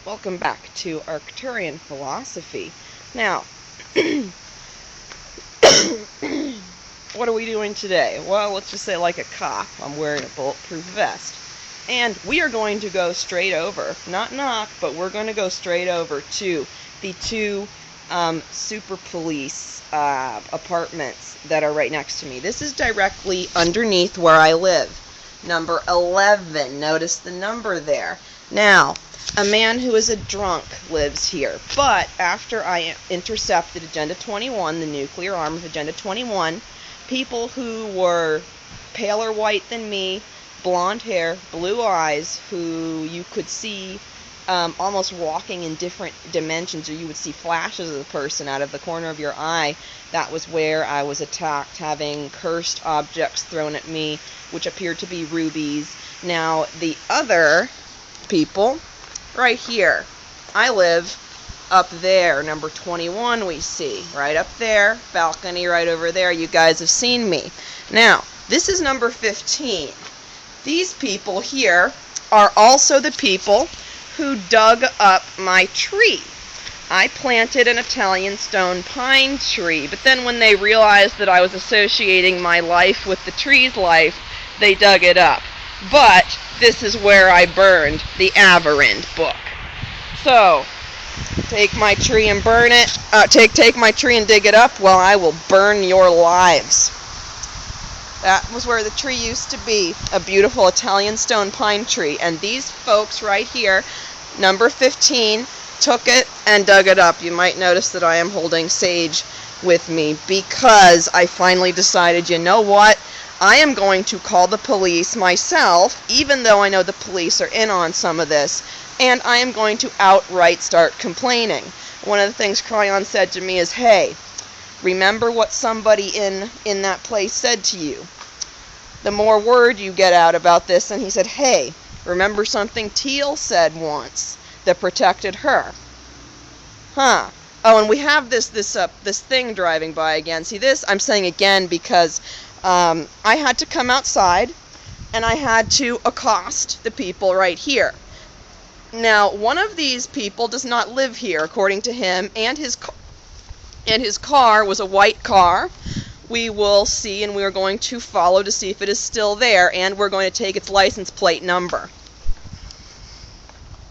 Welcome back to Arcturian philosophy. Now, what are we doing today? Well, let's just say like a cop, I'm wearing a bulletproof vest. And we are going to go straight over, not knock, but we're going to go straight over to the two super police apartments that are right next to me. This is directly underneath where I live. Number 11. Notice the number there. Now, a man who is a drunk lives here, but after I intercepted Agenda 21, the nuclear arm of Agenda 21, people who were paler white than me, blonde hair, blue eyes, who you could see almost walking in different dimensions, or you would see flashes of the person out of the corner of your eye. That was where I was attacked, having cursed objects thrown at me, which appeared to be rubies. Now, the other people, right here, I live up there, number 21 we see, right up there, balcony right over there, you guys have seen me. Now, this is number 15. These people here are also the people who dug up my tree. I planted an Italian stone pine tree, but then when they realized that I was associating my life with the tree's life, they dug it up. But this is where I burned the Averend book. So, take my tree and burn it. Take my tree and dig it up. Well, I will burn your lives. That was where the tree used to be, a beautiful Italian stone pine tree. And these folks right here, number 15, took it and dug it up. You might notice that I am holding sage with me because I finally decided, you know what? I am going to call the police myself, even though I know the police are in on some of this, and I am going to outright start complaining. One of the things Cryon said to me is, hey, remember what somebody in that place said to you. The more word you get out about this, and he said, hey, remember something Teal said once that protected her. Huh. Oh, and we have this thing driving by again. See this? I'm saying again because I had to come outside and I had to accost the people right here. Now, one of these people does not live here, according to him, and his car was a white car. We will see, and we are going to follow to see if it is still there, and we're going to take its license plate number.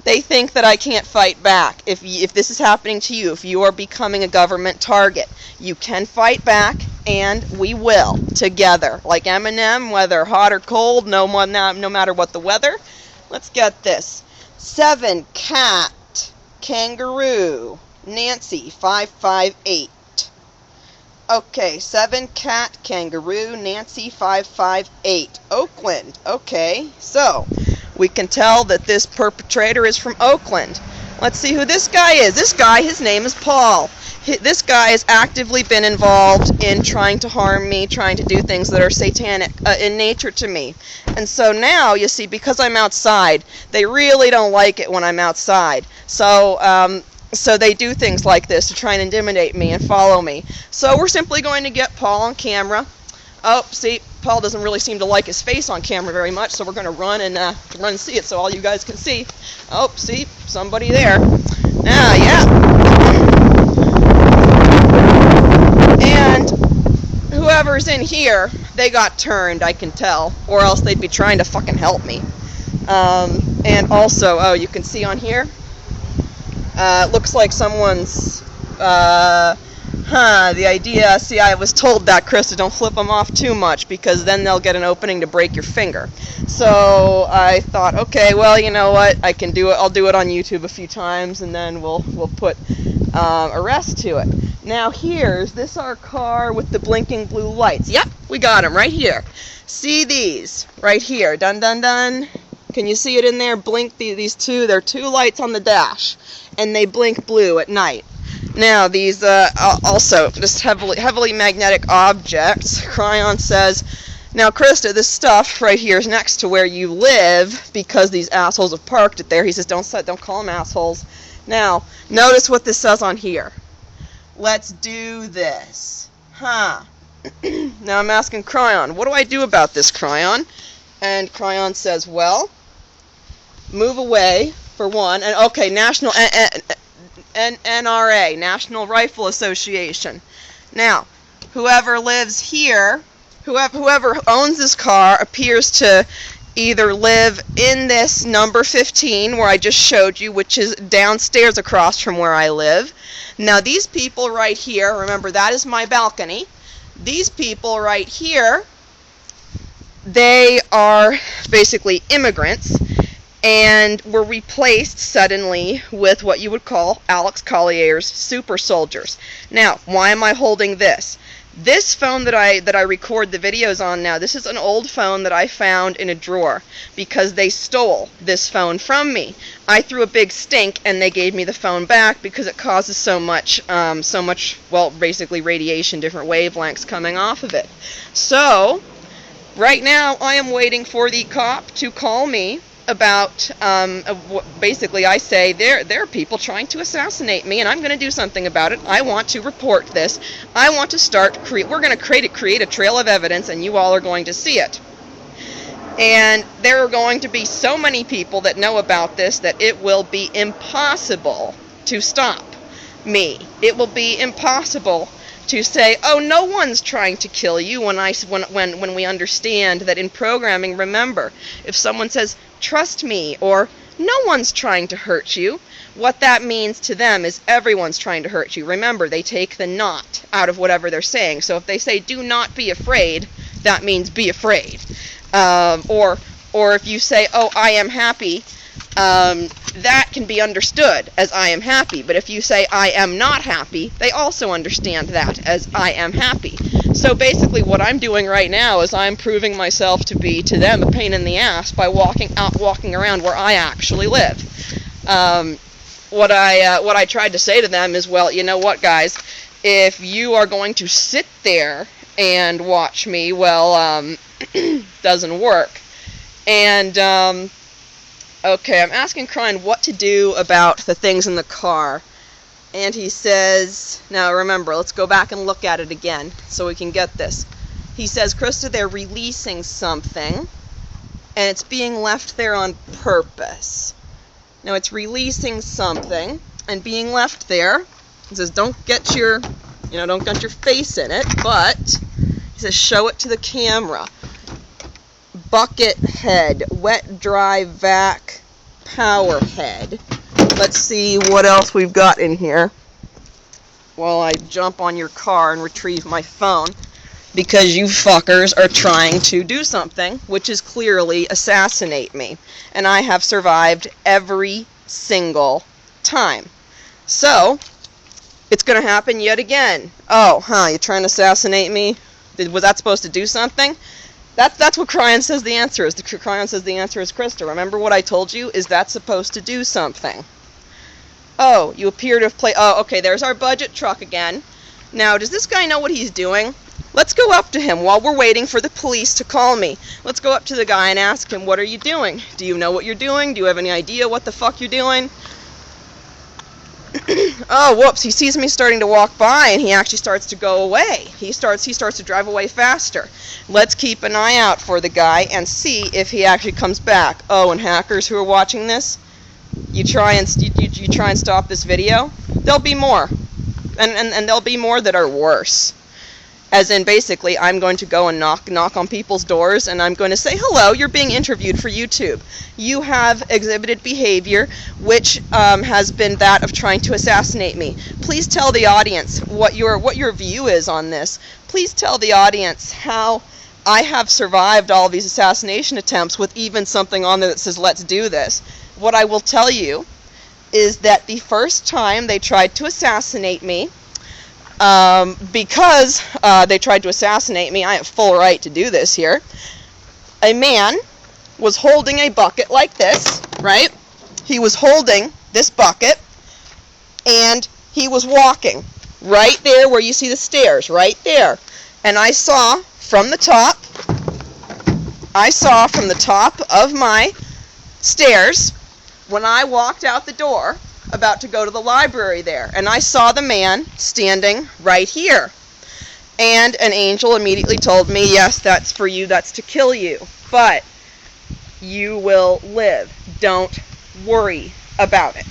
They think that I can't fight back. If this is happening to you, if you are becoming a government target, you can fight back, and we will, together. Like Eminem, whether hot or cold, no matter what the weather. Let's get this. 7 Cat Kangaroo Nancy 558. Okay, 7 Cat Kangaroo Nancy 558. Oakland. Okay, so we can tell that this perpetrator is from Oakland. Let's see who this guy is. This guy, his name is Paul. This guy has actively been involved in trying to harm me, trying to do things that are satanic in nature to me. And so now, you see, because I'm outside, they really don't like it when I'm outside. So they do things like this to try and intimidate me and follow me. So we're simply going to get Paul on camera. Oh, see, Paul doesn't really seem to like his face on camera very much, so we're going to run and see it so all you guys can see. Oh, see, somebody there. Yeah. And whoever's in here, they got turned, I can tell, or else they'd be trying to fucking help me. And also, oh, you can see on here, looks like someone's, the idea, see, I was told that, Krista, don't flip them off too much, because then they'll get an opening to break your finger. So I thought, okay, well, you know what, I can do it, I'll do it on YouTube a few times, and then we'll put a rest to it. Now here's this our car with the blinking blue lights. Yep, we got them right here. See these right here, dun dun dun. Can you see it in there? Blink these two. There are 2 lights on the dash, and they blink blue at night. Now these also just heavily magnetic objects. Cryon says, now Krista, this stuff right here is next to where you live because these assholes have parked it there. He says, don't call them assholes. Now notice what this says on here. Let's do this. Huh. Now I'm asking Cryon, what do I do about this, Cryon? And Cryon says, well, move away for one. And okay, NRA, National Rifle Association. Now, whoever lives here, whoever owns this car appears to either live in this number 15 where I just showed you, which is downstairs across from where I live. Now these people right here, remember that is my balcony. These people right here, they are basically immigrants and were replaced suddenly with what you would call Alex Collier's super soldiers. Now, why am I holding this? This phone that I record the videos on now, this is an old phone that I found in a drawer because they stole this phone from me. I threw a big stink and they gave me the phone back because it causes so much, well, basically radiation, different wavelengths coming off of it. So, right now I am waiting for the cop to call me about, basically I say, there are people trying to assassinate me and I'm going to do something about it. I want to report this. I want to we're going to create a trail of evidence and you all are going to see it. And there are going to be so many people that know about this that it will be impossible to stop me. It will be impossible to say, oh, no one's trying to kill you, when we understand that in programming, remember, if someone says, trust me, or no one's trying to hurt you, what that means to them is everyone's trying to hurt you. Remember, they take the not out of whatever they're saying. So if they say, do not be afraid, that means be afraid. Or if you say, oh, I am happy, that can be understood as I am happy. But if you say I am not happy, they also understand that as I am happy. So basically what I'm doing right now is I'm proving myself to be, to them, a pain in the ass by walking around where I actually live. What I tried to say to them is, well, you know what, guys, if you are going to sit there and watch me, well, doesn't work. And okay, I'm asking Crine what to do about the things in the car. And he says, now remember, let's go back and look at it again so we can get this. He says, Krista, they're releasing something, and it's being left there on purpose. Now it's releasing something and being left there. He says, don't get your face in it, but he says, show it to the camera. Bucket head, wet dry vac power head. Let's see what else we've got in here while I jump on your car and retrieve my phone, because you fuckers are trying to do something which is clearly assassinate me, and I have survived every single time. So it's gonna happen yet again. Oh, you're trying to assassinate me? Was that supposed to do something? That's what Cryon says the answer is. Cryon says the answer is Krista. Remember what I told you? Is that supposed to do something? Oh, you appear to have played... Oh, okay, there's our budget truck again. Now, does this guy know what he's doing? Let's go up to him while we're waiting for the police to call me. Let's go up to the guy and ask him, what are you doing? Do you know what you're doing? Do you have any idea what the fuck you're doing? Oh, whoops, he sees me starting to walk by and he actually starts to go away. He starts to drive away faster. Let's keep an eye out for the guy and see if he actually comes back. Oh, and hackers who are watching this, you try and stop this video, there'll be more. And there'll be more that are worse. As in, basically, I'm going to go and knock on people's doors, and I'm going to say, hello, you're being interviewed for YouTube. You have exhibited behavior which has been that of trying to assassinate me. Please tell the audience what your view is on this. Please tell the audience how I have survived all these assassination attempts with even something on there that says, let's do this. What I will tell you is that the first time they tried to assassinate me, because they tried to assassinate me, I have full right to do this here. A man was holding a bucket like this, right? He was holding this bucket, and he was walking right there where you see the stairs, right there. And I saw from the top of my stairs, when I walked out the door, about to go to the library there, and I saw the man standing right here. And an angel immediately told me, yes, that's for you, that's to kill you, but you will live. Don't worry about it.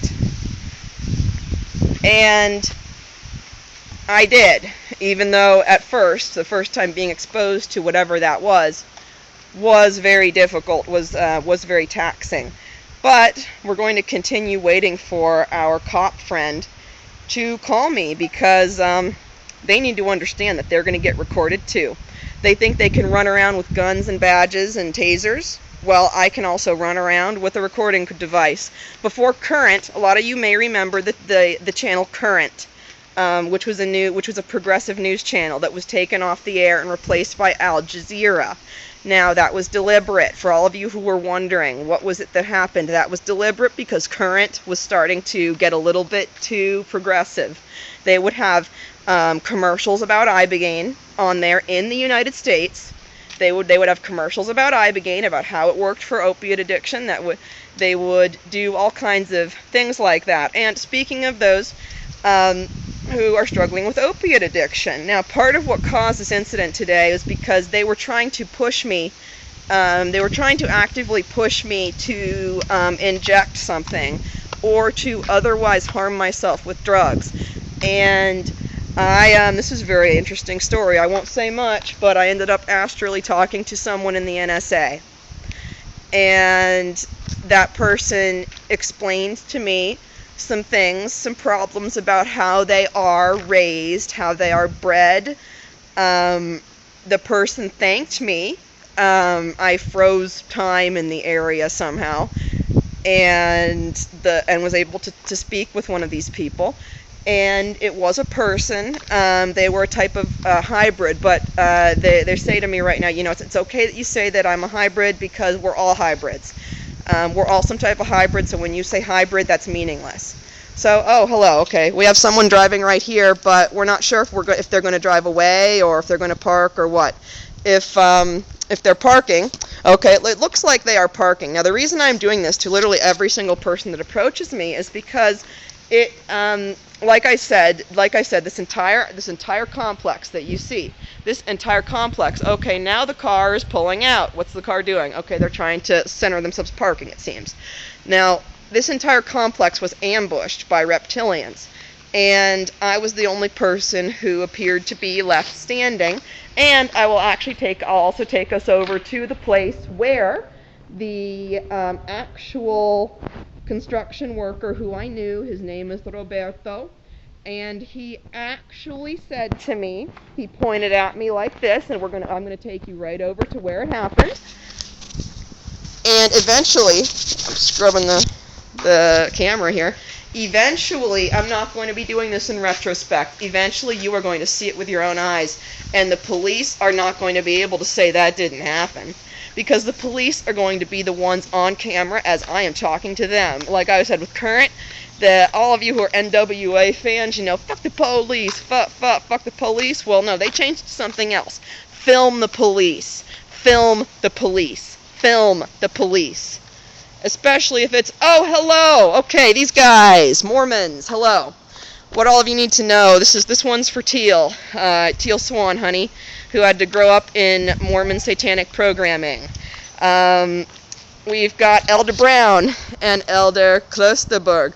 And I did, even though at first, the first time being exposed to whatever that was very difficult, was very taxing. But we're going to continue waiting for our cop friend to call me, because they need to understand that they're going to get recorded too. They think they can run around with guns and badges and tasers. Well, I can also run around with a recording device. Before Current, a lot of you may remember the channel Current, which was a progressive news channel that was taken off the air and replaced by Al Jazeera. Now, that was deliberate. For all of you who were wondering, what was it that happened? That was deliberate because Current was starting to get a little bit too progressive. They would have commercials about Ibogaine on there in the United States. They would have commercials about Ibogaine, about how it worked for opiate addiction. They would do all kinds of things like that. And speaking of those who are struggling with opiate addiction, now part of what caused this incident today is because they were trying to push me. They were trying to actively push me to inject something or to otherwise harm myself with drugs. And this is a very interesting story. I won't say much, but I ended up astrally talking to someone in the NSA. And that person explained to me some things, some problems about how they are raised, how they are bred. The person thanked me. I froze time in the area somehow, and was able to speak with one of these people. And it was a person. They were a type of hybrid, but they say to me right now, it's okay that you say that I'm a hybrid, because we're all hybrids. We're all some type of hybrid, so when you say hybrid, that's meaningless. So, hello, okay. We have someone driving right here, but we're not sure if they're going to drive away or if they're going to park or what. If they're parking, okay, it looks like they are parking. Now, the reason I'm doing this to literally every single person that approaches me is because it, like I said, this entire complex that you see, this entire complex, okay, now the car is pulling out. What's the car doing? Okay, they're trying to center themselves parking, it seems. Now, this entire complex was ambushed by reptilians, and I was the only person who appeared to be left standing. And I'll also take us over to the place where the actual construction worker who I knew, his name is Roberto, and he actually said to me, he pointed at me like this, and I'm gonna take you right over to where it happened. And eventually, I'm scrubbing the camera here. Eventually, I'm not going to be doing this in retrospect. Eventually, you are going to see it with your own eyes, and the police are not going to be able to say that didn't happen, because the police are going to be the ones on camera as I am talking to them. Like I said with Current, all of you who are NWA fans, fuck the police, fuck the police. Well, no, they changed to something else. Film the police. Film the police. Film the police. Especially if it's, hello, okay, these guys, Mormons, hello. What all of you need to know, this one's for Teal Swan, honey, who had to grow up in Mormon satanic programming. We've got Elder Brown and Elder Klosterberg,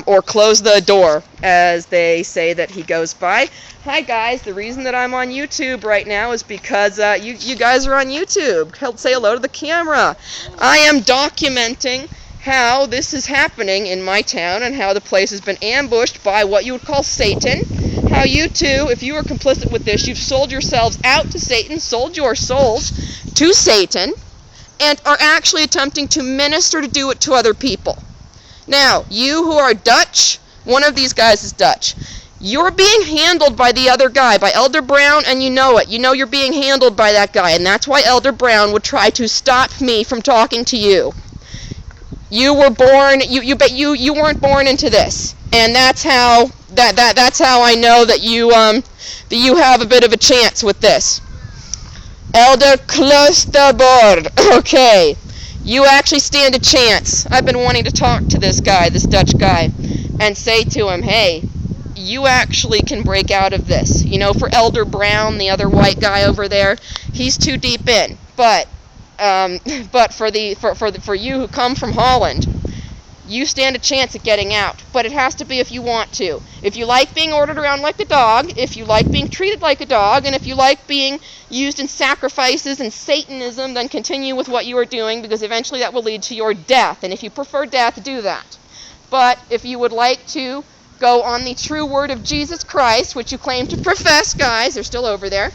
or Close the Door, as they say that he goes by. Hi guys, the reason that I'm on YouTube right now is because you guys are on YouTube. Say hello to the camera. I am documenting how this is happening in my town and how the place has been ambushed by what you would call Satan. How you two, if you are complicit with this, you've sold yourselves out to Satan, sold your souls to Satan, and are actually attempting to minister to do it to other people. Now, you who are Dutch, one of these guys is Dutch. You're being handled by the other guy, by Elder Brown, and you know it. You know you're being handled by that guy, and that's why Elder Brown would try to stop me from talking to you. You were born, you weren't born into this, and that's how I know that you have a bit of a chance with this. Elder Klosterbord, okay, you actually stand a chance. I've been wanting to talk to this guy, this Dutch guy, and say to him, hey, you actually can break out of this. For Elder Brown, the other white guy over there, he's too deep in. But for you who come from Holland, you stand a chance at getting out. But it has to be if you want to. If you like being ordered around like a dog, if you like being treated like a dog, and if you like being used in sacrifices and Satanism, then continue with what you are doing, because eventually that will lead to your death. And if you prefer death, do that. But if you would like to go on the true word of Jesus Christ, which you claim to profess, guys, they're still over there.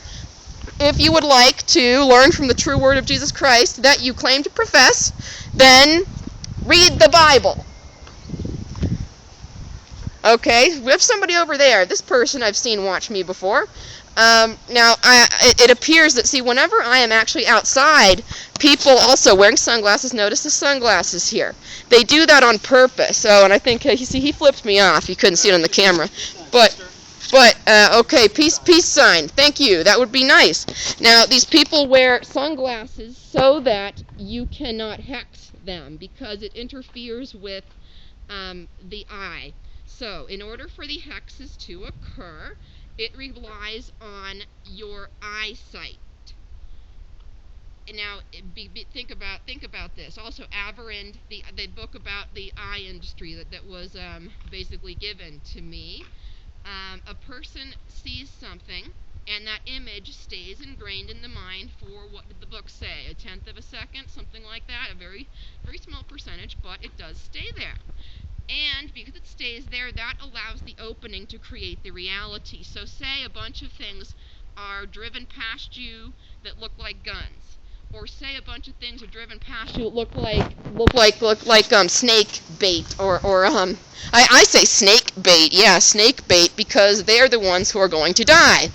If you would like to learn from the true word of Jesus Christ that you claim to profess, then read the Bible. Okay, we have somebody over there. This person I've seen watch me before. Now, it appears that, see, whenever I am actually outside, people also wearing sunglasses, notice the sunglasses here. They do that on purpose. Oh, and I think, you see, he flipped me off. You couldn't see it on the camera. But okay, peace sign. Thank you. That would be nice. Now, these people wear sunglasses so that you cannot hex them, because it interferes with the eye. So, in order for the hexes to occur, it relies on your eyesight. And now, think about this. Also, Averend, the book about the eye industry that was basically given to me. A person sees something, and that image stays ingrained in the mind for, what did the book say, 1/10 of a second, something like that, a very, very small percentage, but it does stay there. And because it stays there, that allows the opening to create the reality. So say a bunch of things are driven past you that look like guns, or say a bunch of things are driven past you that look like snake bait, or I say snake bait, yeah, snake bait, because they're the ones who are going to die,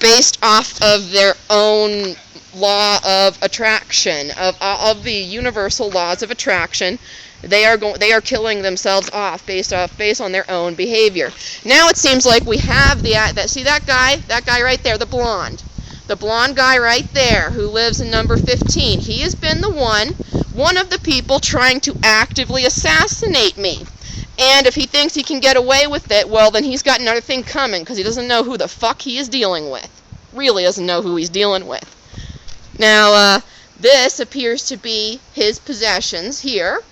based off of their own law of attraction, of the universal laws of attraction. They are killing themselves off based on their own behavior. Now it seems like we have see that guy right there, the blonde guy right there who lives in number 15. He has been one of the people trying to actively assassinate me. And if he thinks he can get away with it, well, then he's got another thing coming, because he doesn't know who the fuck he is dealing with. Really doesn't know who he's dealing with. Now, this appears to be his possessions here.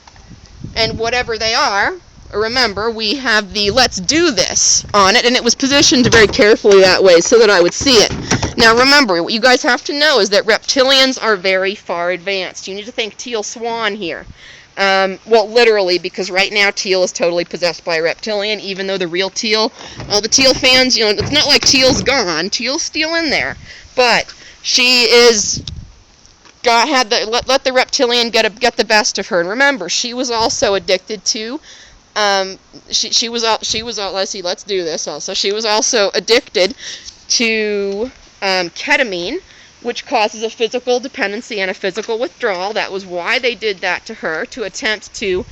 And whatever they are, remember, we have the "let's do this" on it, and it was positioned very carefully that way so that I would see it. Now remember, what you guys have to know is that reptilians are very far advanced. You need to think Teal Swan here. Well, literally, because right now Teal is totally possessed by a reptilian, even though the real Teal, all the Teal fans, it's not like Teal's gone. Teal's still in there. But she is... God had let the reptilian get the best of her. And remember, she was also addicted to she was let's do this also. She was also addicted to ketamine, which causes a physical dependency and a physical withdrawal. That was why they did that to her, to attempt to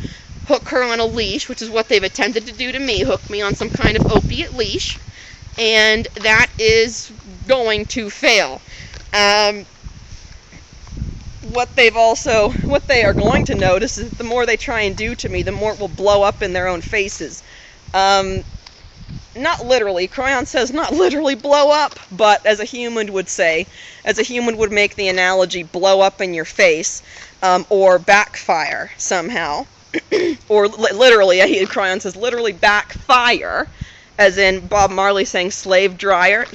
hook her on a leash, which is what they've attempted to do to me, hook me on some kind of opiate leash, and that is going to fail. What they are going to notice is that the more they try and do to me, the more it will blow up in their own faces. Not literally. Cryon says not literally blow up, but as a human would say, as a human would make the analogy, blow up in your face, or backfire somehow. Or literally, Cryon says literally backfire, as in Bob Marley saying slave driver.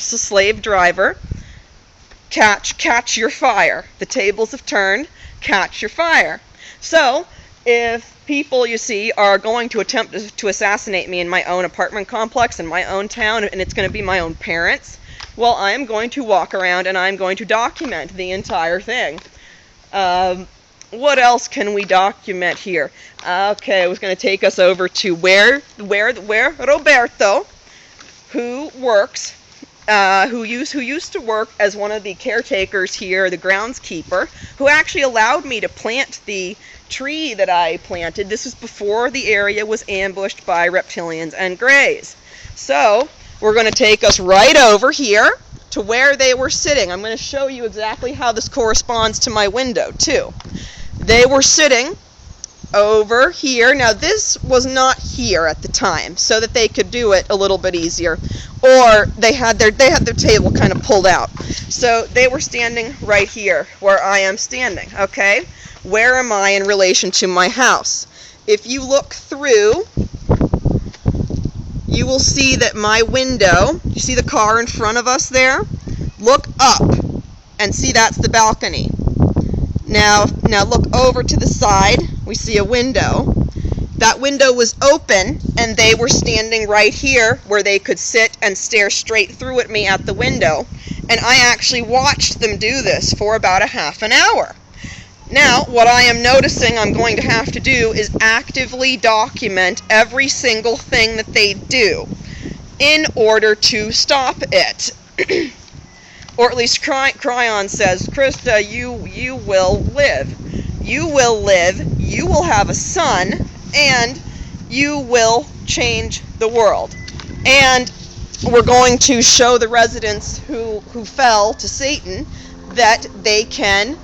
Catch your fire. The tables have turned. Catch your fire. So, if people, you see, are going to attempt to assassinate me in my own apartment complex, in my own town, and it's going to be my own parents, well, I am going to walk around and I'm going to document the entire thing. What else can we document here? Okay, I was going to take us over to where Roberto, who works, who used to work as one of the caretakers here, the groundskeeper, who actually allowed me to plant the tree that I planted. This was before the area was ambushed by reptilians and greys. So, we're going to take us right over here to where they were sitting. I'm going to show you exactly how this corresponds to my window, too. They were sitting over here. Now, this was not here at the time, so that they could do it a little bit easier. Or they had their table kind of pulled out. So they were standing right here, where I am standing, okay? Where am I in relation to my house? If you look through, you will see that my window, you see the car in front of us there? Look up and see that's the balcony. Now look over to the side, we see a window. That window was open and they were standing right here where they could sit and stare straight through at me at the window. And I actually watched them do this for about a half an hour. Now, what I am noticing I'm going to have to do is actively document every single thing that they do in order to stop it. Or at least Cryon says, Krista, you will live. You will live, you will have a son, and you will change the world. And we're going to show the residents who fell to Satan that they can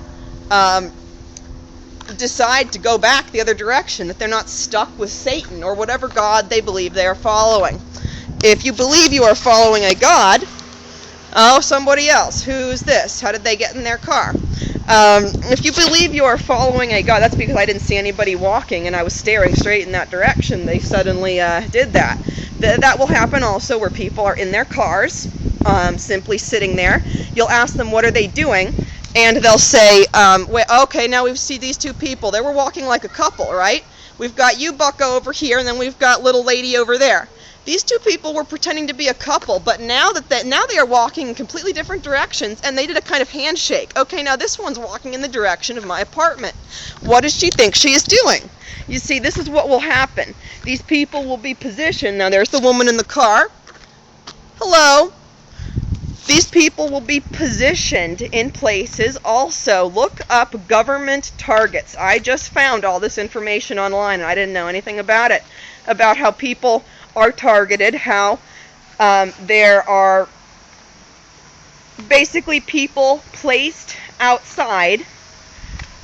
decide to go back the other direction, that they're not stuck with Satan or whatever god they believe they are following. If you believe you are following a god, oh, somebody else. Who's this? How did they get in their car? If you believe you are following a god, that's because I didn't see anybody walking and I was staring straight in that direction. They suddenly did that. That will happen also where people are in their cars, simply sitting there. You'll ask them, what are they doing? And they'll say, wait, okay, now we see these two people. They were walking like a couple, right? We've got you, bucko, over here, and then we've got little lady over there. These two people were pretending to be a couple, but now they are walking in completely different directions, and they did a kind of handshake. Okay, now this one's walking in the direction of my apartment. What does she think she is doing? You see, this is what will happen. These people will be positioned. Now, there's the woman in the car. Hello. These people will be positioned in places also. Look up government targets. I just found all this information online, and I didn't know anything about it, about how people are targeted, how there are basically people placed outside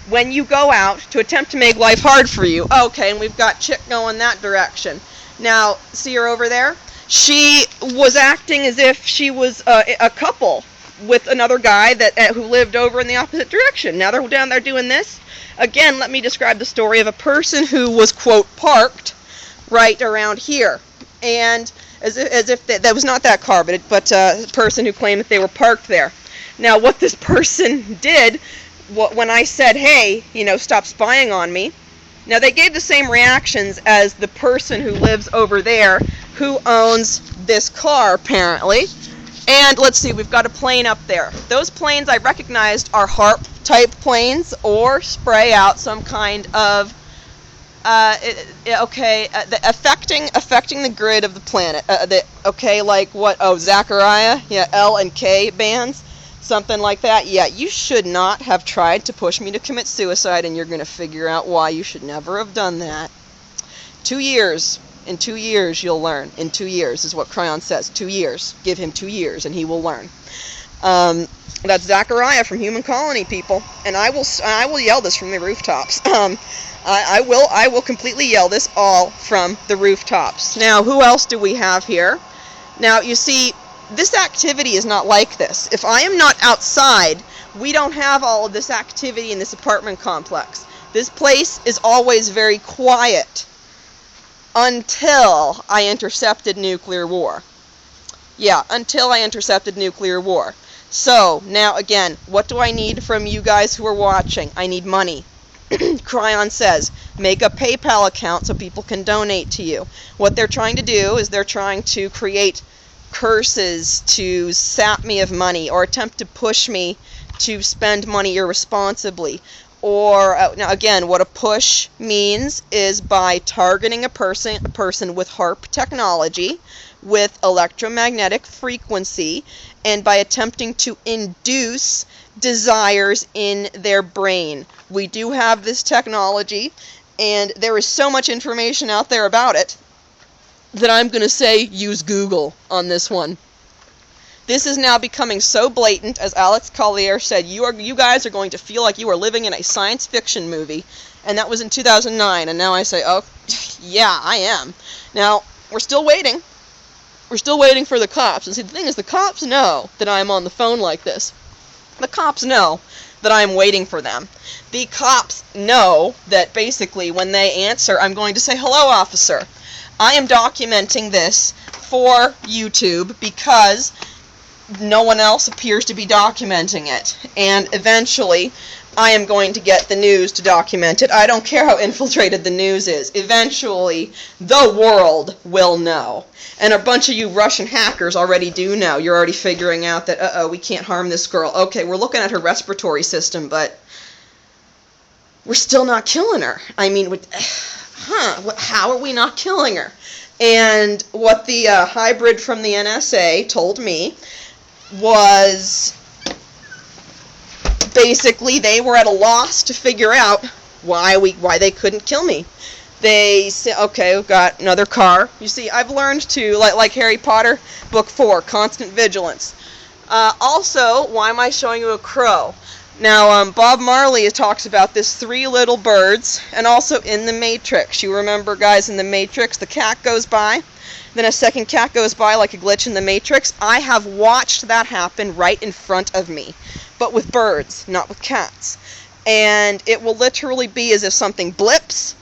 when you go out to attempt to make life hard for you. Okay, and we've got Chick going that direction. Now, see her over there? She was acting as if she was a couple with another guy who lived over in the opposite direction. Now they're down there doing this. Again, let me describe the story of a person who was, quote, parked right around here. And as if that was not that car, but a person who claimed that they were parked there. Now, what this person did, when I said, hey, stop spying on me, now they gave the same reactions as the person who lives over there who owns this car, apparently. And let's see, we've got a plane up there. Those planes I recognized are HARP-type planes or spray out some kind of affecting the grid of the planet. Like what? Oh, Zachariah? Yeah, L and K bands? Something like that? Yeah, you should not have tried to push me to commit suicide, and you're going to figure out why you should never have done that. 2 years. In 2 years, you'll learn. In 2 years is what Cryon says. 2 years. Give him 2 years, and he will learn. That's Zachariah from Human Colony, people. And I will yell this from the rooftops. I will completely yell this all from the rooftops. Now, who else do we have here? Now, you see, this activity is not like this. If I am not outside, we don't have all of this activity in this apartment complex. This place is always very quiet until I intercepted nuclear war. Yeah, until I intercepted nuclear war. So, now again, what do I need from you guys who are watching? I need money. Cryon says, make a PayPal account so people can donate to you. What they're trying to do is they're trying to create curses to sap me of money or attempt to push me to spend money irresponsibly. Or, now again, what a push means is by targeting a person with HARP technology, with electromagnetic frequency, and by attempting to induce desires in their brain. We do have this technology, and there is so much information out there about it that I'm going to say use Google on this one. This is now becoming so blatant, as Alex Collier said, you guys are going to feel like you are living in a science fiction movie, and that was in 2009, and now I say, oh, yeah, I am. Now, we're still waiting. We're still waiting for the cops. And see, the thing is, the cops know that I'm on the phone like this. The cops know that I'm waiting for them. The cops know that basically when they answer, I'm going to say, "Hello, officer. I am documenting this for YouTube because no one else appears to be documenting it. And eventually, I am going to get the news to document it. I don't care how infiltrated the news is. Eventually, the world will know." And a bunch of you Russian hackers already do know. You're already figuring out that, uh-oh, we can't harm this girl. Okay, we're looking at her respiratory system, but we're still not killing her. I mean, how are we not killing her? And what the hybrid from the NSA told me was basically they were at a loss to figure out why they couldn't kill me. They said, okay, we've got another car. You see, I've learned to, like Harry Potter, Book 4, Constant Vigilance. Also, why am I showing you a crow? Now, Bob Marley talks about this 3 little birds, and also in The Matrix. You remember, guys, in The Matrix, the cat goes by, then a second cat goes by like a glitch in The Matrix. I have watched that happen right in front of me, but with birds, not with cats. And it will literally be as if something blips,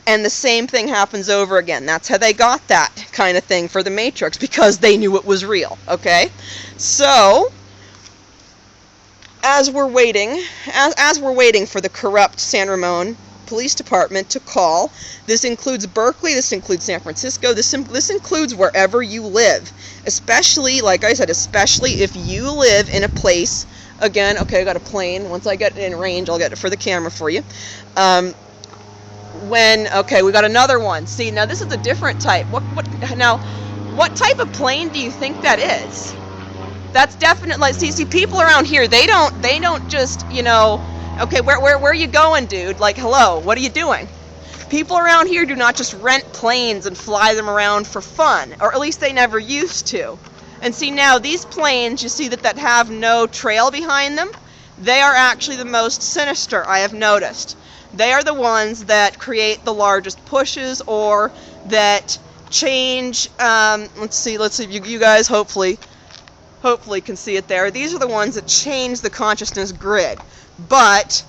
and the same thing happens over again. That's how they got that kind of thing for The Matrix, because they knew it was real, okay? So, as we're waiting for the corrupt San Ramon Police Department to call, this includes Berkeley, this includes San Francisco, this includes wherever you live. Especially, like I said, especially if you live in a place, again, okay, I got a plane. Once I get in range, I'll get it for the camera for you. Okay, we got another one. See, now this is a different type. What type of plane do you think that is? That's definitely, see, people around here, they don't just, okay, where are you going, dude? Like, hello, what are you doing? People around here do not just rent planes and fly them around for fun, or at least they never used to. And see, now these planes, you see that have no trail behind them, they are actually the most sinister, I have noticed. They are the ones that create the largest pushes, or that change, let's see if you guys hopefully can see it there. These are the ones that change the consciousness grid. But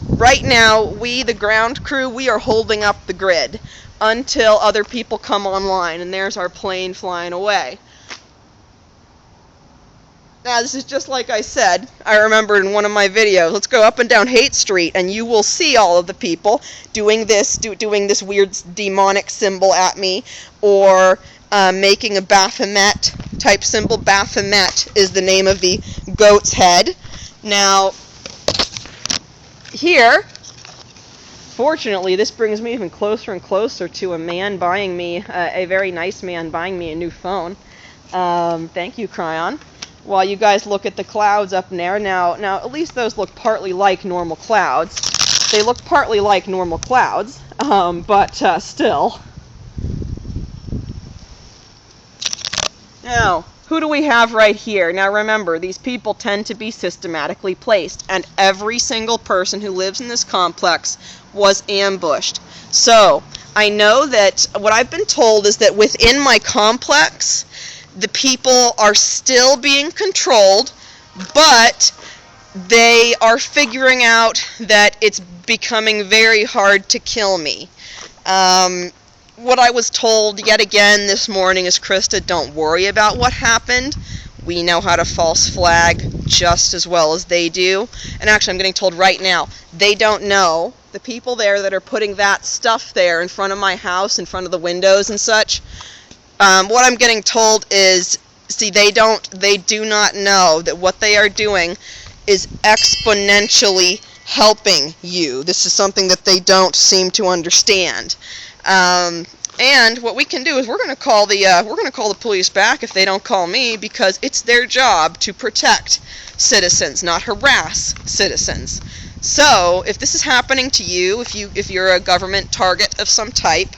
right now, we, the ground crew, we are holding up the grid until other people come online. And there's our plane flying away. Now, this is just like I said. I remember in one of my videos, let's go up and down Haight Street, and you will see all of the people doing this weird demonic symbol at me, or making a Baphomet type symbol. Baphomet is the name of the goat's head. Now, here, fortunately, this brings me even closer and closer to a man buying me, a very nice man buying me a new phone. Thank you, Cryon. While you guys look at the clouds up there, now at least those look partly like normal clouds. They look partly like normal clouds, but still. Now, who do we have right here? Now remember, these people tend to be systematically placed, and every single person who lives in this complex was ambushed. So, I know that what I've been told is that within my complex, the people are still being controlled, but they are figuring out that it's becoming very hard to kill me. What I was told yet again this morning is, Krista, don't worry about what happened. We know how to false flag just as well as they do. And actually, I'm getting told right now, they don't know. The people there that are putting that stuff there in front of my house, in front of the windows and such, what I'm getting told is, see, they do not know that what they are doing is exponentially helping you. This is something that they don't seem to understand. And what we can do is we're going to call the police back if they don't call me, because it's their job to protect citizens, not harass citizens. So, if this is happening to you, if you're a government target of some type,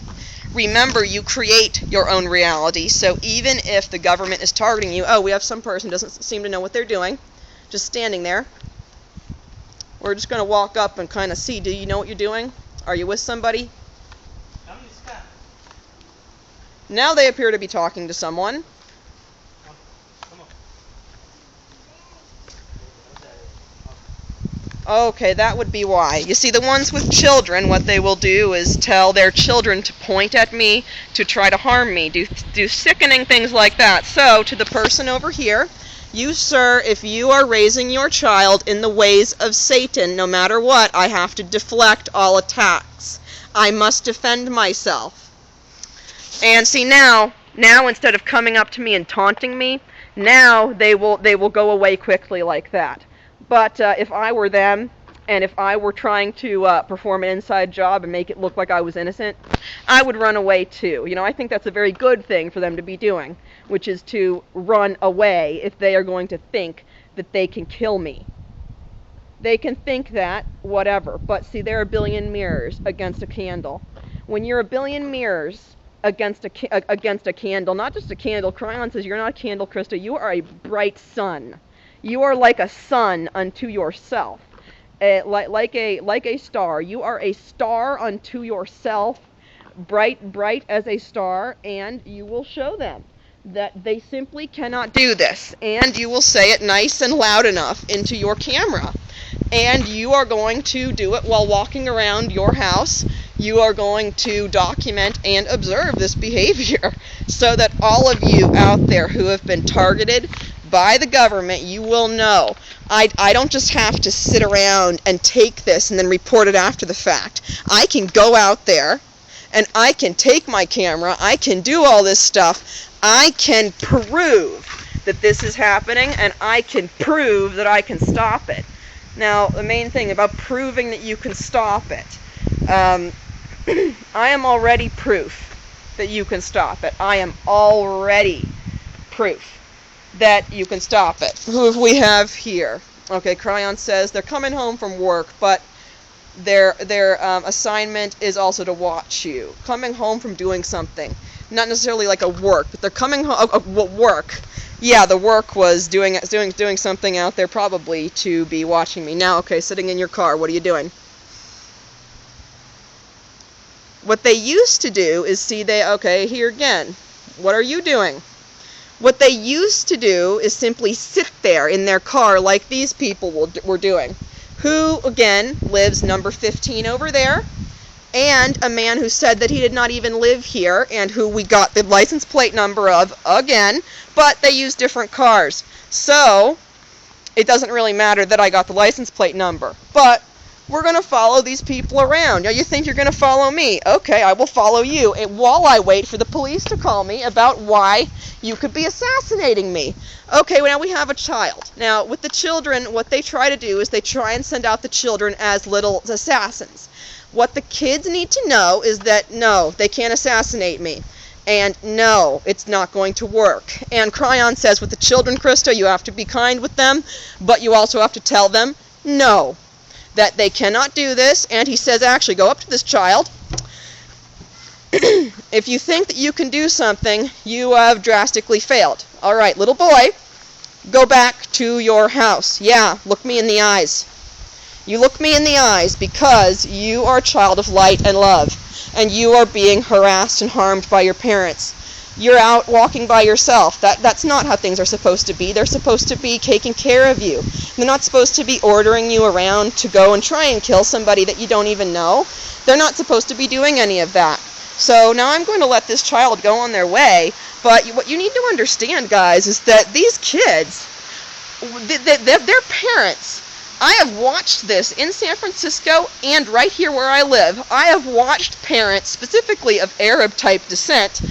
remember, you create your own reality. So even if the government is targeting you, we have some person who doesn't seem to know what they're doing, just standing there. We're just going to walk up and kind of see, do you know what you're doing? Are you with somebody? Now they appear to be talking to someone. Okay, that would be why. You see, the ones with children, what they will do is tell their children to point at me, to try to harm me, do sickening things like that. So, to the person over here, you, sir, if you are raising your child in the ways of Satan, no matter what, I have to deflect all attacks. I must defend myself. And see, now instead of coming up to me and taunting me, now they will go away quickly like that. But if I were them, and if I were trying to perform an inside job and make it look like I was innocent, I would run away too. You know, I think that's a very good thing for them to be doing, which is to run away if they are going to think that they can kill me. They can think that, whatever. But see, they're a billion mirrors against a candle. When you're a billion mirrors against a candle, not just a candle, Cryon says you're not a candle, Krista, you are a bright sun. You are like a sun unto yourself, like a star. You are a star unto yourself, bright as a star, and you will show them that they simply cannot do this. And you will say it nice and loud enough into your camera. And you are going to do it while walking around your house. You are going to document and observe this behavior so that all of you out there who have been targeted by the government, you will know. I don't just have to sit around and take this and then report it after the fact. I can go out there and I can take my camera, I can do all this stuff, I can prove that this is happening, and I can prove that I can stop it. Now, the main thing about proving that you can stop it, I am already proof that you can stop it. I am already proof that you can stop it. Who we have here? Okay, Cryon says they're coming home from work, but their assignment is also to watch you. Coming home from doing something. Not necessarily like a work, but they're coming home, work. Yeah, the work was doing something out there, probably to be watching me. Now, okay, sitting in your car, what are you doing? What they used to do is okay, here again. What are you doing? What they used to do is simply sit there in their car like these people were doing. Who, again, lives number 15 over there, and a man who said that he did not even live here, and who we got the license plate number of, again, but they use different cars. So, it doesn't really matter that I got the license plate number. But we're going to follow these people around. Now, you think you're going to follow me. Okay, I will follow you, and while I wait for the police to call me about why you could be assassinating me. Okay, well, now we have a child. Now, with the children, what they try to do is they try and send out the children as little assassins. What the kids need to know is that, no, they can't assassinate me. And no, it's not going to work. And Cryon says with the children, Krista, you have to be kind with them, but you also have to tell them, no, that they cannot do this. And he says, actually, go up to this child. If you think that you can do something, you have drastically failed. All right, little boy, go back to your house. Yeah, look me in the eyes. You look me in the eyes because you are a child of light and love, and you are being harassed and harmed by your parents. You're out walking by yourself. That's not how things are supposed to be. They're supposed to be taking care of you. They're not supposed to be ordering you around to go and try and kill somebody that you don't even know. They're not supposed to be doing any of that. So now I'm going to let this child go on their way, but what you need to understand, guys, is that these kids, their parents, I have watched this in San Francisco and right here where I live. I have watched parents, specifically of Arab-type descent,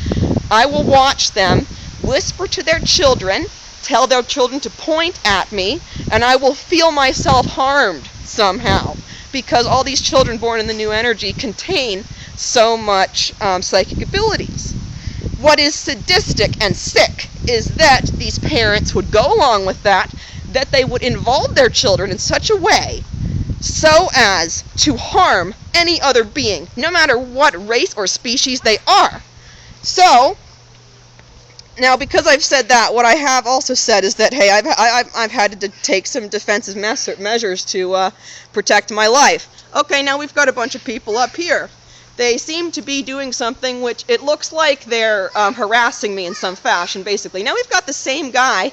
I will watch them whisper to their children, tell their children to point at me, and I will feel myself harmed somehow, because all these children born in the new energy contain so much psychic abilities. What is sadistic and sick is that these parents would go along with that they would involve their children in such a way so as to harm any other being, no matter what race or species they are. So, now because I've said that, what I have also said is that, hey, I've had to take some defensive measures to protect my life. Okay, now we've got a bunch of people up here. They seem to be doing something which it looks like they're harassing me in some fashion, basically. Now we've got the same guy.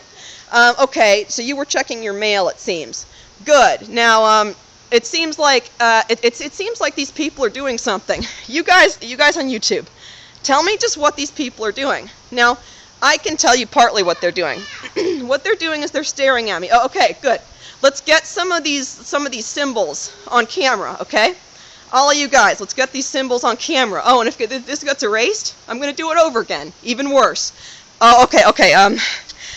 Okay, so you were checking your mail, it seems. Good. Now, it seems like it seems like these people are doing something. You guys on YouTube, tell me just what these people are doing. Now, I can tell you partly what they're doing. What they're doing is they're staring at me. Oh, okay, good. Let's get some of these symbols on camera, okay? All of you guys, let's get these symbols on camera. Oh, and if this gets erased, I'm going to do it over again. Even worse. Oh, okay.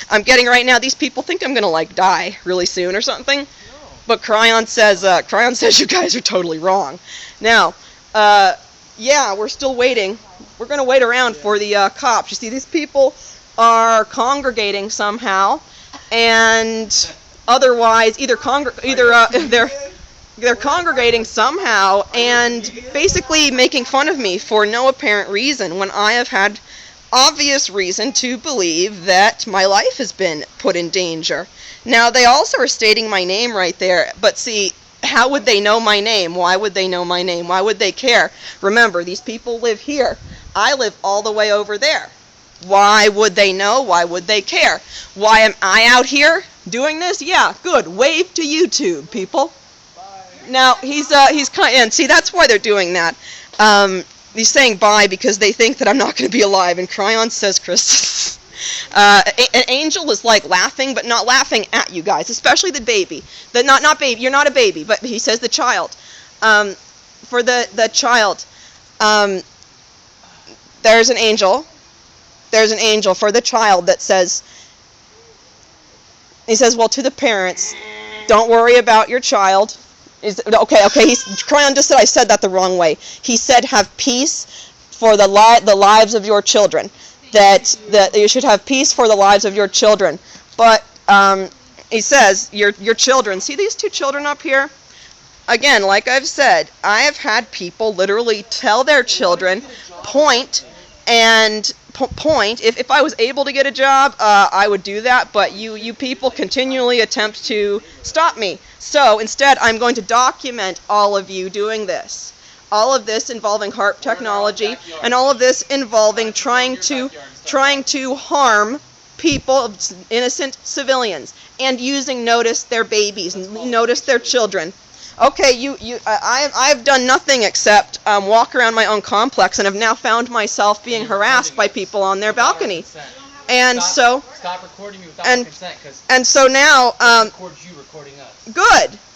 I'm getting right now, these people think I'm going to, like, die really soon or something. No. But Cryon says you guys are totally wrong. Now, yeah, we're still waiting. We're going to wait around for the cops. You see, these people are congregating somehow, and otherwise, they're congregating somehow and basically making fun of me for no apparent reason when I have had obvious reason to believe that my life has been put in danger. Now, they also are stating my name right there, but see, how would they know my name? Why would they know my name? Why would they care? Remember, these people live here. I live all the way over there. Why would they know? Why would they care? Why am I out here doing this? Yeah, good. Wave to YouTube, people. Now, he's kind, and see, that's why they're doing that. He's saying bye because they think that I'm not going to be alive, and Cryon says, Chris. An Angel is like laughing, but not laughing at you guys, especially the baby. Not baby, you're not a baby, but he says the child. For the child, there's an angel. There's an angel for the child that says, he says, well, to the parents, don't worry about your child. Okay, Cryon just said I said that the wrong way. He said have peace for the lives of your children. That you should have peace for the lives of your children. But he says, your children, see these two children up here? Again, like I've said, I have had people literally tell their children, point. If I was able to get a job, I would do that, but you people continually attempt to stop me. So instead, I'm going to document all of you doing this. All of this involving HARP technology, and all of this involving trying to harm people, innocent civilians, and using notice their babies, notice their children. Okay, I've done nothing except walk around my own complex, and have now found myself being harassed by people on their balcony. And stop recording me without consent, and so now record you recording us.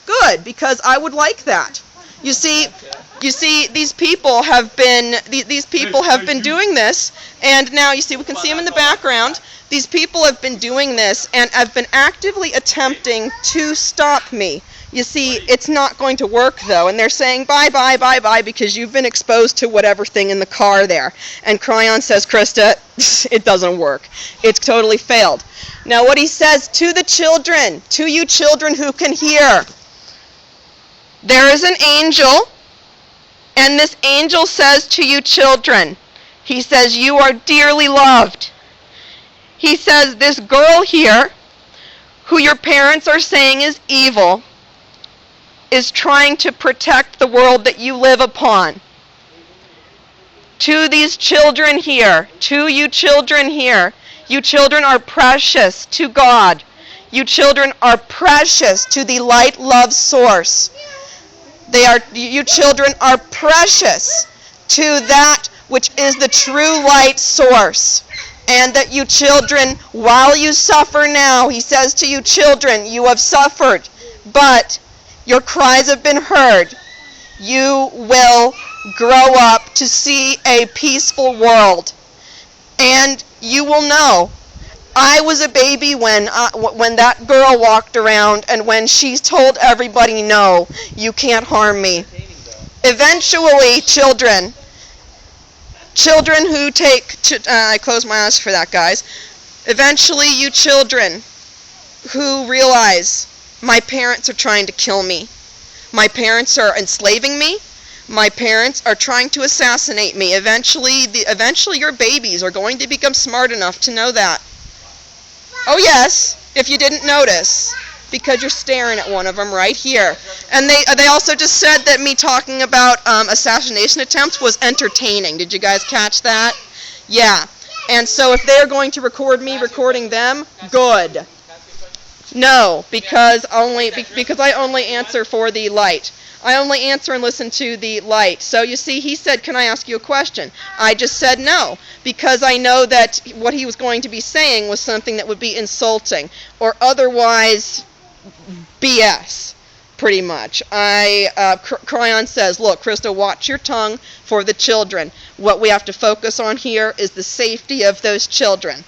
Good, because I would like that. You see, these people have been doing this, and now you see we can see them in the background. These people have been doing this and have been actively attempting to stop me. You see, it's not going to work, though, and they're saying bye, because you've been exposed to whatever thing in the car there. And Cryon says, Krista, it doesn't work. It's totally failed. Now, what he says to the children, to you children who can hear, there is an angel, and this angel says to you children, he says, you are dearly loved. He says, this girl here, who your parents are saying is evil, is trying to protect the world that you live upon. To these children here, to you children here, you children are precious to God. You children are precious to the light love source. You children are precious to that which is the true light source. And that you children, while you suffer now, he says to you children, you have suffered, but your cries have been heard. You will grow up to see a peaceful world. And you will know. I was a baby when that girl walked around, and when she told everybody, no, you can't harm me. Eventually, children who take, I close my eyes for that, guys. Eventually, you children who realize, my parents are trying to kill me. My parents are enslaving me. My parents are trying to assassinate me. Eventually your babies are going to become smart enough to know that. Oh yes, if you didn't notice, because you're staring at one of them right here. And they also just said that me talking about assassination attempts was entertaining. Did you guys catch that? Yeah. And so if they're going to record me recording them, good. No, because because I only answer for the light. I only answer and listen to the light. So you see, he said, "Can I ask you a question?" I just said no, because I know that what he was going to be saying was something that would be insulting or otherwise BS. Pretty much. Cryon says, "Look, Krista, watch your tongue for the children. What we have to focus on here is the safety of those children."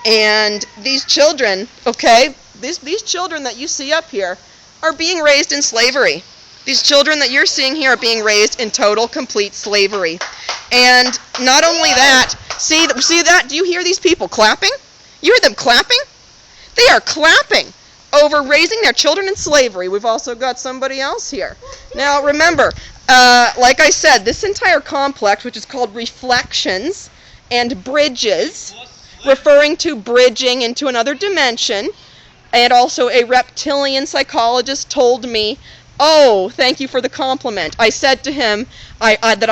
And these children, okay, these children that you see up here are being raised in slavery. These children that you're seeing here are being raised in total, complete slavery. And not only that, see that? Do you hear these people clapping? You hear them clapping? They are clapping over raising their children in slavery. We've also got somebody else here. Now remember, like I said, this entire complex, which is called Reflections and Bridges, referring to bridging into another dimension, and also a reptilian psychologist told me, "Oh, thank you for the compliment." I said to him that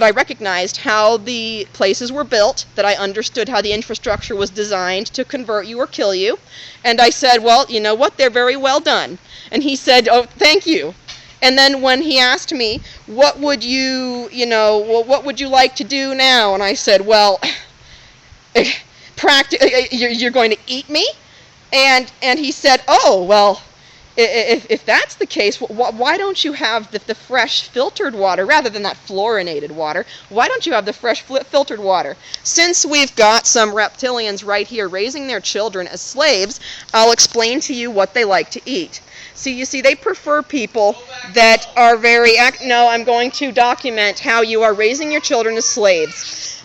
I recognized how the places were built, that I understood how the infrastructure was designed to convert you or kill you, and I said, "Well, you know what? They're very well done." And he said, "Oh, thank you." And then when he asked me, "What would you like to do now?" And I said, "Well, you're going to eat me?" And he said, "Oh, well, if that's the case, why don't you have the fresh filtered water rather than that fluorinated water? Why don't you have the fresh filtered water?" Since we've got some reptilians right here raising their children as slaves, I'll explain to you what they like to eat. You see, they prefer people that are very... No, I'm going to document how you are raising your children as slaves.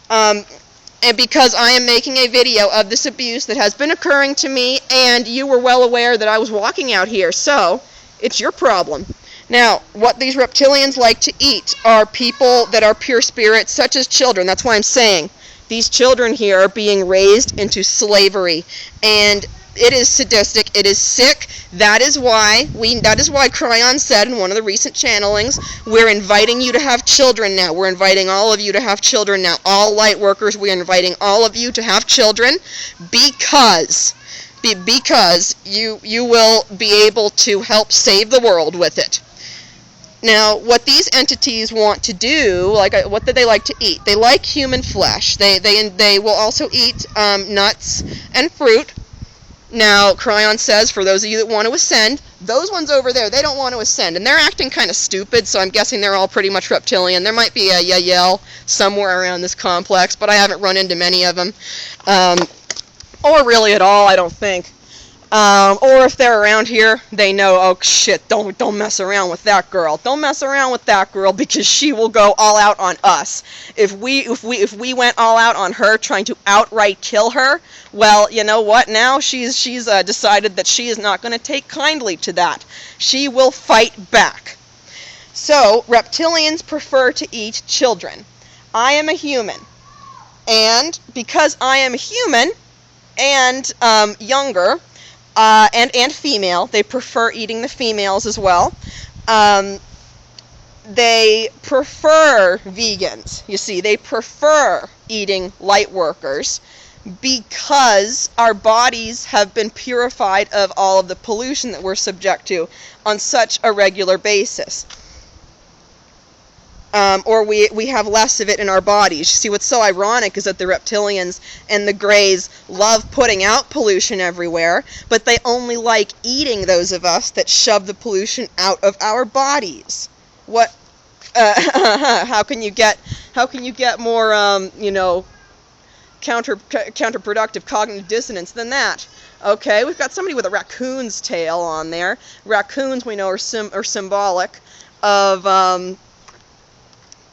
And because I am making a video of this abuse that has been occurring to me, and you were well aware that I was walking out here, so it's your problem. Now, what these reptilians like to eat are people that are pure spirits, such as children. That's why I'm saying these children here are being raised into slavery, and it is sadistic. It is sick. That is why Cryon said in one of the recent channelings, "We're inviting you to have children now. We're inviting all of you to have children now. All light workers, we're inviting all of you to have children because you will be able to help save the world with it." Now, what these entities want to do, what do they like to eat? They like human flesh. They will also eat nuts and fruit. Now, Cryon says, for those of you that want to ascend, those ones over there, they don't want to ascend. And they're acting kind of stupid, so I'm guessing they're all pretty much reptilian. There might be a Yael somewhere around this complex, but I haven't run into many of them. Or really at all, I don't think. Or if they're around here, they know, oh shit, don't mess around with that girl. Don't mess around with that girl because she will go all out on us. If we went all out on her, trying to outright kill her, well, you know what? Now she's decided that she is not going to take kindly to that. She will fight back. So reptilians prefer to eat children. I am a human, and because I am human and younger. And female. They prefer eating the females as well. They prefer vegans. You see, they prefer eating light workers because our bodies have been purified of all of the pollution that we're subject to on such a regular basis. Or we have less of it in our bodies. See, what's so ironic is that the reptilians and the greys love putting out pollution everywhere, but they only like eating those of us that shove the pollution out of our bodies. What? How can you get more, counterproductive cognitive dissonance than that? Okay, we've got somebody with a raccoon's tail on there. Raccoons, we know, are symbolic of.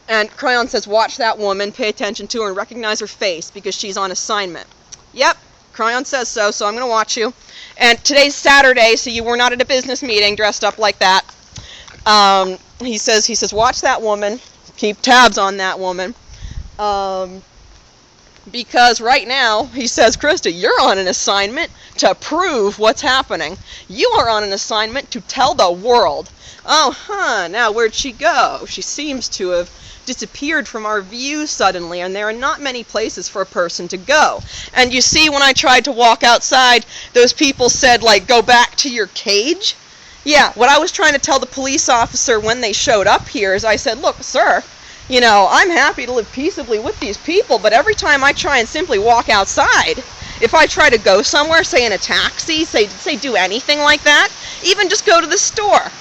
And Cryon says, watch that woman, pay attention to her, and recognize her face because she's on assignment. Yep, Cryon says so I'm going to watch you. And today's Saturday, so you were not at a business meeting dressed up like that. He says, watch that woman, keep tabs on that woman. Because right now, he says, Krista, you're on an assignment to prove what's happening. You are on an assignment to tell the world. Oh, now where'd she go? She seems to have disappeared from our view suddenly, and there are not many places for a person to go. And you see, when I tried to walk outside, those people said, like, go back to your cage. Yeah, what I was trying to tell the police officer when they showed up here is I said, look, sir, you know, I'm happy to live peaceably with these people, but every time I try and simply walk outside, if I try to go somewhere, say in a taxi, say do anything like that, even just go to the store,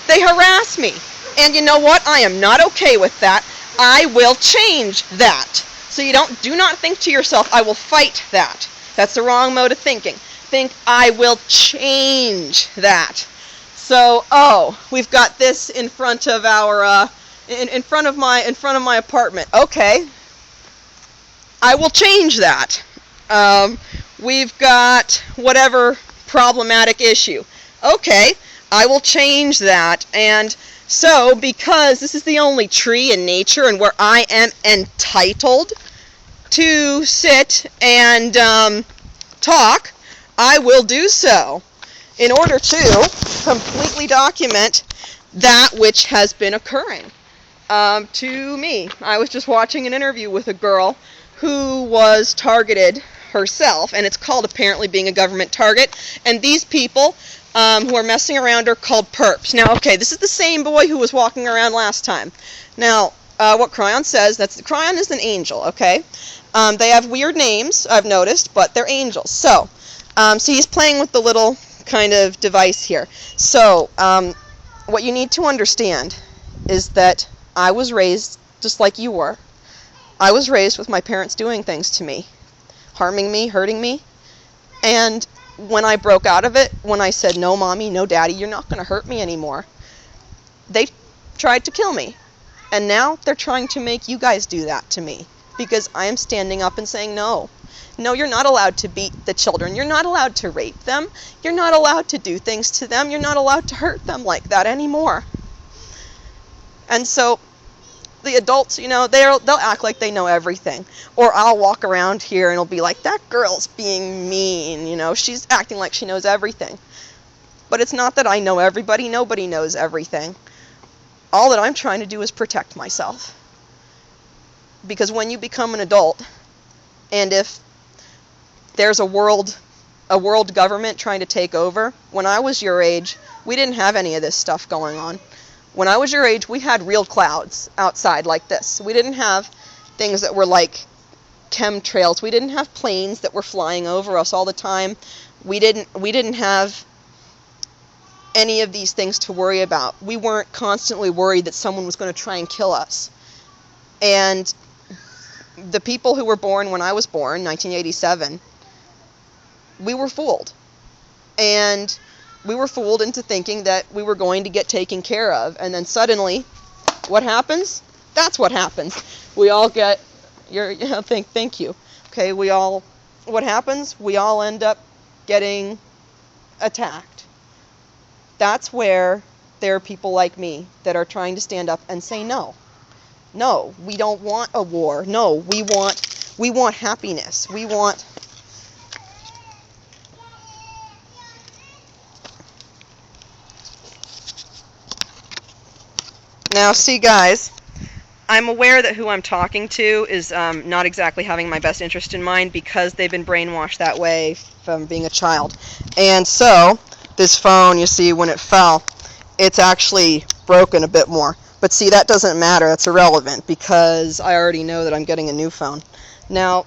they harass me. And you know what? I am not okay with that. I will change that. So do not think to yourself, I will fight that. That's the wrong mode of thinking. Think, I will change that. So, we've got this in front of our, in front of my apartment. Okay. I will change that. We've got whatever problematic issue. Okay. I will change that. And so, because this is the only tree in nature and where I am entitled to sit and talk, I will do so in order to completely document that which has been occurring to me. I was just watching an interview with a girl who was targeted herself, and it's called apparently being a government target, and these people who are messing around are called perps. Now, okay, this is the same boy who was walking around last time. Now, what Cryon says, Cryon is an angel, okay? They have weird names, I've noticed, but they're angels. So he's playing with the little kind of device here. So, what you need to understand is that I was raised just like you were. I was raised with my parents doing things to me, harming me, hurting me, and when I broke out of it, when I said, no, Mommy, no, Daddy, you're not going to hurt me anymore, they tried to kill me. And now they're trying to make you guys do that to me because I am standing up and saying, no. No, you're not allowed to beat the children. You're not allowed to rape them. You're not allowed to do things to them. You're not allowed to hurt them like that anymore. And so the adults, you know, they'll act like they know everything. Or I'll walk around here and it'll be like, that girl's being mean, you know, she's acting like she knows everything. But it's not that I know everybody. Nobody knows everything. All that I'm trying to do is protect myself. Because when you become an adult, and if there's a world government trying to take over, when I was your age, we didn't have any of this stuff going on. When I was your age, we had real clouds outside like this. We didn't have things that were like chemtrails. We didn't have planes that were flying over us all the time. We didn't have any of these things to worry about. We weren't constantly worried that someone was going to try and kill us. And the people who were born when I was born, 1987, we were fooled. And we were fooled into thinking that we were going to get taken care of. And then suddenly, what happens? That's what happens. We all get, thank you. Okay, what happens? We all end up getting attacked. That's where there are people like me that are trying to stand up and say no. No, we don't want a war. No, we want happiness. We want Now, see, guys, I'm aware that who I'm talking to is not exactly having my best interest in mind because they've been brainwashed that way from being a child. And so, this phone, you see, when it fell, it's actually broken a bit more. But see, that doesn't matter. That's irrelevant because I already know that I'm getting a new phone. Now,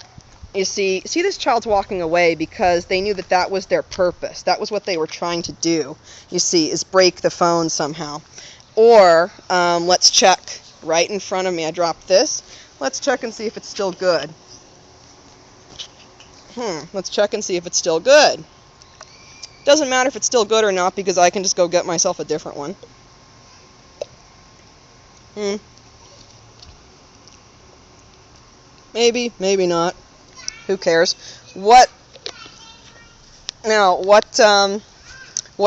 you see this child's walking away because they knew that that was their purpose. That was what they were trying to do, you see, is break the phone somehow. Or, let's check right in front of me. I dropped this. Let's check and see if it's still good. Let's check and see if it's still good. Doesn't matter if it's still good or not because I can just go get myself a different one. Maybe, maybe not. Who cares? What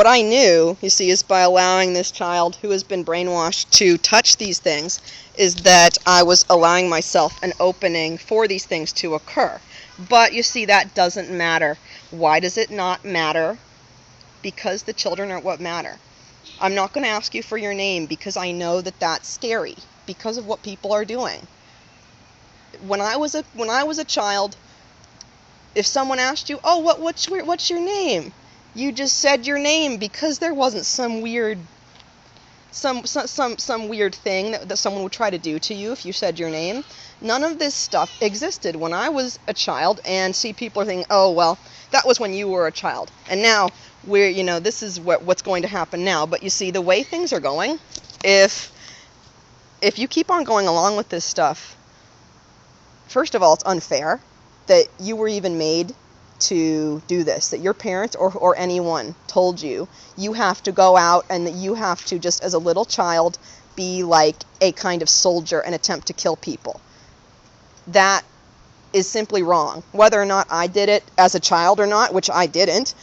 I knew, you see, is by allowing this child who has been brainwashed to touch these things, is that I was allowing myself an opening for these things to occur. But, you see, that doesn't matter. Why does it not matter? Because the children are what matter. I'm not going to ask you for your name because I know that that's scary. because of what people are doing. When I was a child, if someone asked you, "Oh, what's your name?" you just said your name because there wasn't some weird weird thing that someone would try to do to you if you said your name. None of this stuff existed when I was a child, and see, people are thinking, "Oh, well, that was when you were a child, and now this is what's going to happen now." But you see, the way things are going, if you keep on going along with this stuff, first of all, it's unfair that you were even made to do this, that your parents or anyone told you have to go out and that you have to, just as a little child, be like a kind of soldier and attempt to kill people. That is simply wrong. Whether or not I did it as a child or not, which I didn't,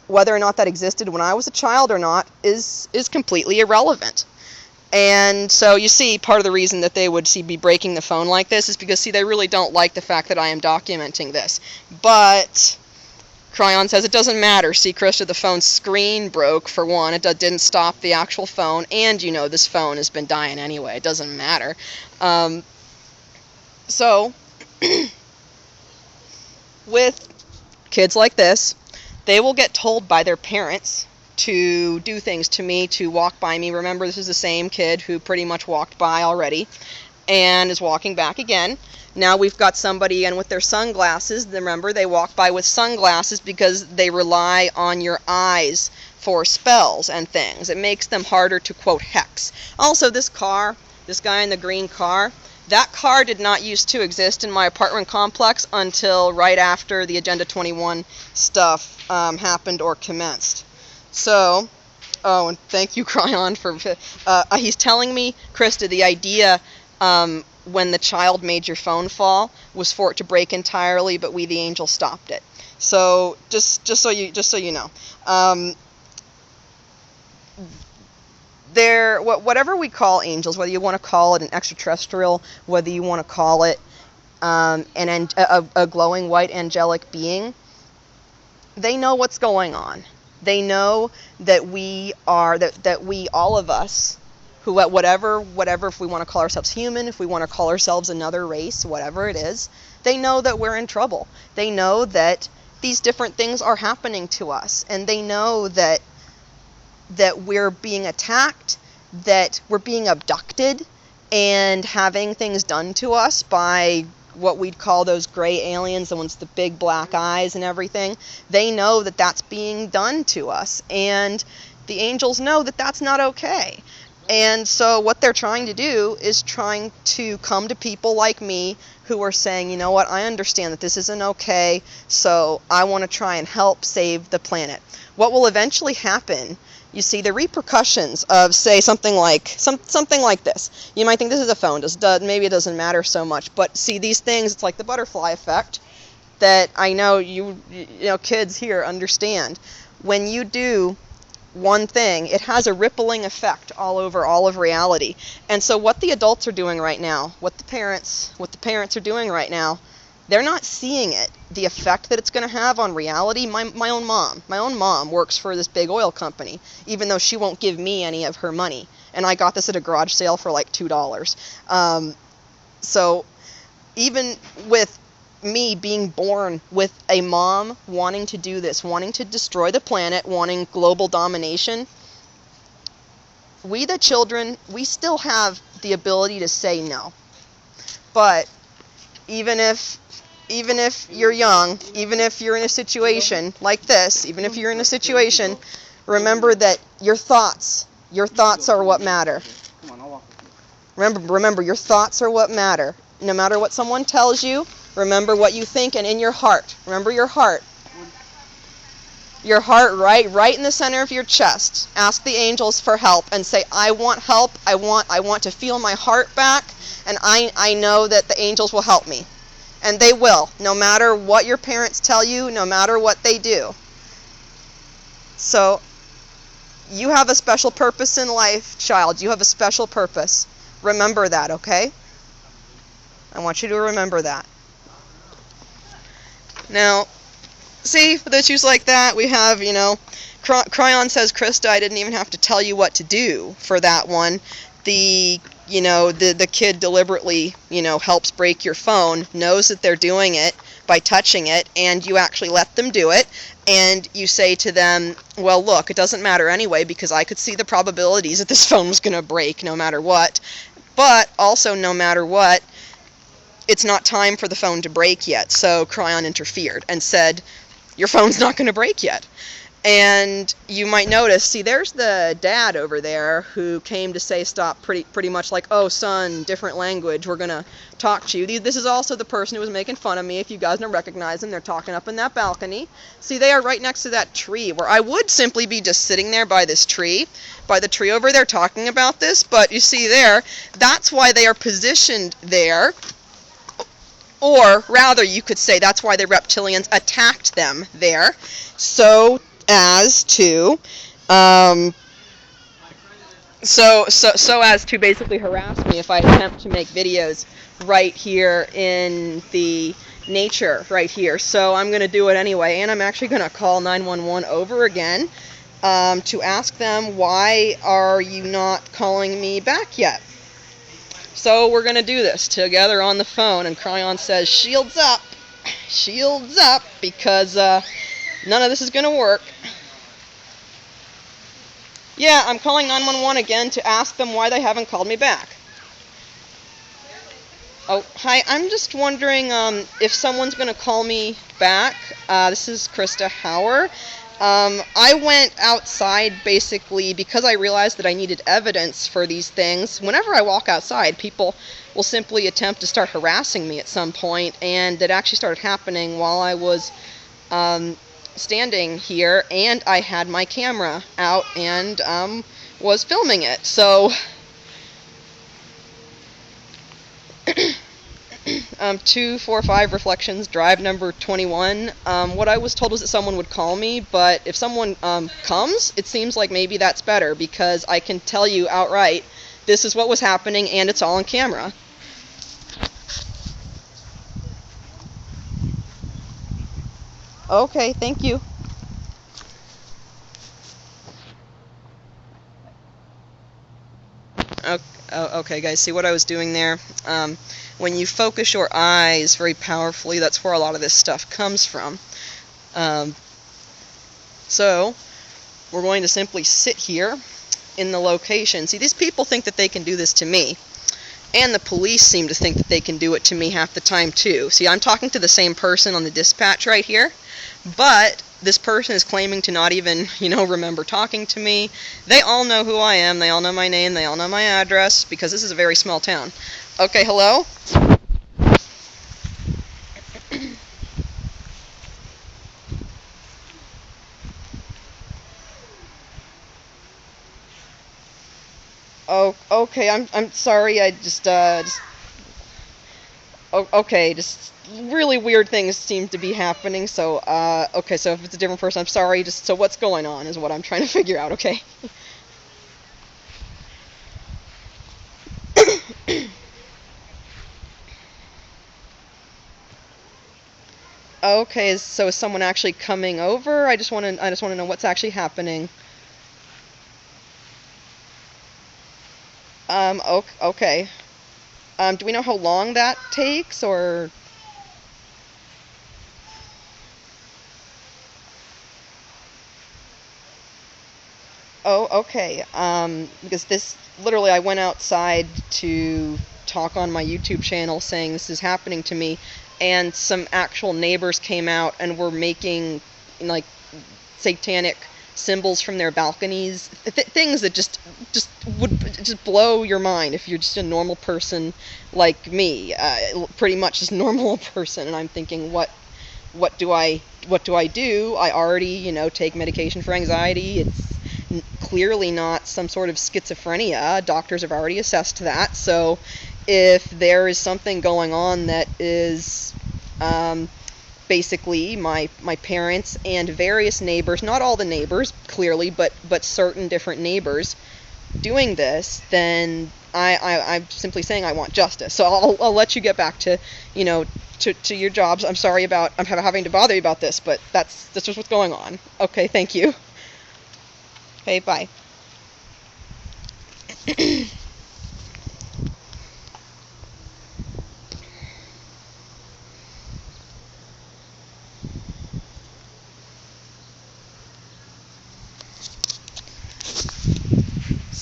whether or not that existed when I was a child or not is completely irrelevant. And so you see, part of the reason that they would be breaking the phone like this is because, they really don't like the fact that I am documenting this. But Cryon says it doesn't matter. See, Krista, the phone's screen broke, for one. It didn't stop the actual phone, and this phone has been dying anyway. It doesn't matter. So, with kids like this, they will get told by their parents to do things to me, to walk by me. Remember, this is the same kid who pretty much walked by already and is walking back again. Now we've got somebody in with their sunglasses. Remember, they walk by with sunglasses because they rely on your eyes for spells and things. It makes them harder to, quote, hex. Also, this guy in the green car, that car did not used to exist in my apartment complex until right after the Agenda 21 stuff happened or commenced. So, and thank you, Cryon, for he's telling me, Krista, the idea when the child made your phone fall was for it to break entirely, but we, the angels, stopped it. So just so you know, whatever we call angels, whether you want to call it an extraterrestrial, whether you want to call it a glowing white angelic being, they know what's going on. They know that we are, that we, all of us, who, whatever, if we want to call ourselves human, if we want to call ourselves another race, whatever it is, they know that we're in trouble. They know that these different things are happening to us, and they know that we're being attacked, that we're being abducted, and having things done to us by what we'd call those gray aliens, the ones with the big black eyes and everything. They know that that's being done to us, and the angels know that that's not okay. And so what they're trying to do is trying to come to people like me who are saying, you know what, I understand that this isn't okay, so I want to try and help save the planet. What will eventually happen, you see, the repercussions of, say, something like this. You might think this is a phone. Maybe it doesn't matter so much. But see, these things, it's like the butterfly effect that I know you kids here understand. When you do one thing, it has a rippling effect all over all of reality. And so what the adults are doing right now, what the parents are doing right now, they're not seeing it, the effect that it's going to have on reality. My own mom works for this big oil company, even though she won't give me any of her money. And I got this at a garage sale for like $2. So even with me being born with a mom wanting to do this, wanting to destroy the planet, wanting global domination, we, the children, we still have the ability to say no. But even if you're young, even if you're in a situation like this, even if you're in a situation, remember that your thoughts are what matter. Remember, your thoughts are what matter. No matter what someone tells you, remember what you think, and in your heart. Remember your heart. Your heart right in the center of your chest. Ask the angels for help and say, I want help. I want to feel my heart back, and I know that the angels will help me. And they will, no matter what your parents tell you, no matter what they do. So, you have a special purpose in life, child. You have a special purpose. Remember that, okay? I want you to remember that. Now, see, with issues like that, we have, Cryon says, Krista, I didn't even have to tell you what to do for that one. The the kid deliberately, helps break your phone, knows that they're doing it by touching it, and you actually let them do it, and you say to them, well, look, it doesn't matter anyway, because I could see the probabilities that this phone was going to break no matter what, but also no matter what, it's not time for the phone to break yet. So Cryon interfered and said, your phone's not going to break yet. And you might notice, see, there's the dad over there who came to say stop, pretty much like, oh, son, different language, we're going to talk to you. This is also the person who was making fun of me. If you guys don't recognize them, they're talking up in that balcony. See, they are right next to that tree, where I would simply be just sitting there by this tree, by the tree over there talking about this, but you see there, that's why they are positioned there. Or rather, you could say that's why the reptilians attacked them there, so as to so as to basically harass me if I attempt to make videos right here in the nature right here. So I'm going to do it anyway, and I'm actually going to call 911 over again to ask them, why are you not calling me back yet? So we're going to do this together on the phone, and Cryon says, shields up, because none of this is going to work. Yeah, I'm calling 911 again to ask them why they haven't called me back. Oh, hi, I'm just wondering if someone's going to call me back. This is Krista Hauer. I went outside basically because I realized that I needed evidence for these things. Whenever I walk outside, people will simply attempt to start harassing me at some point, and it actually started happening while I was standing here, and I had my camera out and was filming it. So 245 Reflections, drive number 21. What I was told was that someone would call me, but if someone comes, it seems like maybe that's better, because I can tell you outright, this is what was happening, and it's all on camera. Okay, thank you. Okay, guys, see what I was doing there? When you focus your eyes very powerfully, that's where a lot of this stuff comes from. So, we're going to simply sit here in the location. See, these people think that they can do this to me, and the police seem to think that they can do it to me half the time, too. See, I'm talking to the same person on the dispatch right here, but this person is claiming to not even, remember talking to me. They all know who I am. They all know my name. They all know my address, because this is a very small town. Okay, hello? Oh, okay, I'm sorry, I just okay, just really weird things seem to be happening, so, okay, so if it's a different person, I'm sorry, so what's going on is what I'm trying to figure out, okay? Okay, so is someone actually coming over? I just want to know what's actually happening. Okay. Do we know how long that takes, or? Oh, okay. Because this, literally, I went outside to talk on my YouTube channel saying this is happening to me, and some actual neighbors came out and were making, like, satanic symbols from their balconies, things that just would just blow your mind if you're just a normal person like me, pretty much just normal person. And I'm thinking, what do I do? I already, take medication for anxiety. It's clearly not some sort of schizophrenia. Doctors have already assessed that. So if there is something going on that is basically my parents and various neighbors, not all the neighbors clearly, but certain different neighbors doing this, then I'm simply saying I want justice. So I'll let you get back to to your jobs. I'm sorry about having to bother you about this, but that's just what's going on. Okay, thank you. Okay, bye.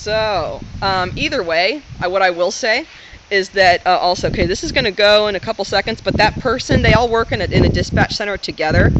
So, either way, what I will say is that also, okay, this is going to go in a couple seconds, but that person, they all work in a dispatch center together.